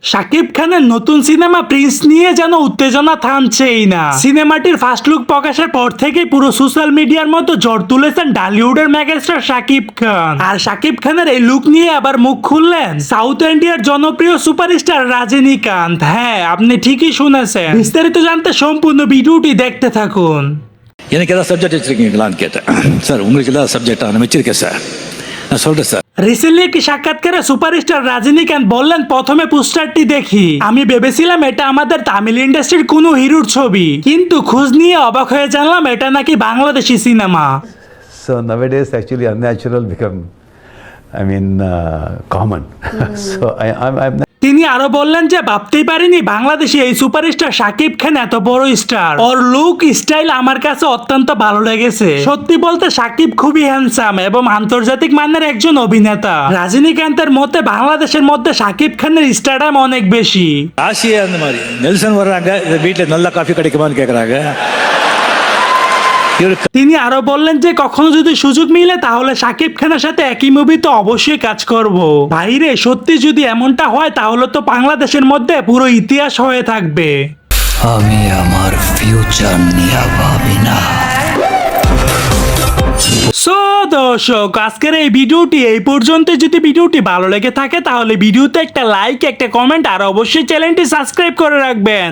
শাকিব খানের নতুন cinema Prince নিয়ে যেন উত্তেজনা থামছেই না। সিনেমাটির ফার্স্ট লুক প্রকাশের পর থেকেই পুরো সোশ্যাল মিডিয়ার মতো ঝড় তুলেছেন ঢালিউডের মেগাস্টার শাকিব খান। আর শাকিব খানের এই লুক নিয়ে আবার মুখ খুললেন সাউথ ইন্ডিয়ার জনপ্রিয় সুপারস্টার রজনীকান্ত। হ্যাঁ, আপনি ঠিকই শুনেছেন। বিস্তারিত জানতে সম্পূর্ণ ভিডিওটি দেখতে থাকুন। எனக்கு ஏதாவது சப்ஜெக்ட் வச்சிருக்கீங்களான்னு கேட்டேன். சார் உங்களுக்கு ஏதாவது சப்ஜெக்டா நான் வச்சிருக்கேன் சார், நான் சொல்றேன் சார்। রিসেন্টলি একটি সাক্ষাৎকারে সুপারস্টার রজনীকান্ত বললেন, প্রথমে পোস্টারটি দেখি আমি ভেবেছিলাম এটা আমাদের তামিল ইন্ডাস্ট্রির কোনো হিরোর ছবি, কিন্তু খোঁজ নিয়ে অবাক হয়ে জানলাম এটা নাকি Bangladeshi cinema. So nowadays, actually, unnatural become, common. So I'm তিনি আরো বললেন যে ভাবতেই পারিনি বাংলাদেশি এই সুপারস্টার শাকিব খান এত বড় স্টার। ওর লুক স্টাইল আমার কাছে অত্যন্ত ভালো লেগেছে। সত্যি বলতে শাকিব খুবই হ্যান্ডসাম এবং আন্তর্জাতিক মানের একজন অভিনেতা। রজনীকান্তের মতে বাংলাদেশের মধ্যে শাকিব খানের স্টারডাম অনেক বেশি। ஆசியா அந்த மாதிரி நெல்சன் வர்றாங்க, இந்த வீட்டில் நல்ல காஃபி கிடைக்குமான்னு கேட்குறாங்க। তিনি আরো বললেন যে কখনো যদি সুযোগ মিলে তাহলে শাকিব খানের সাথে একই মুভিতে অবশ্যই কাজ করব। ভাইরে, সত্যি যদি এমনটা হয় তাহলে তো বাংলাদেশের মধ্যে পুরো ইতিহাস হয়ে থাকবে। আমি আমার ফিউচার নিয়ে ভাবি না। সো দর্শক, আজকের এই ভিডিওটি এই পর্যন্ত। যদি ভিডিওটি ভালো লেগে থাকে তাহলে ভিডিওতে একটা লাইক, একটা কমেন্ট আর অবশ্যই চ্যানেলটি সাবস্ক্রাইব করে রাখবেন।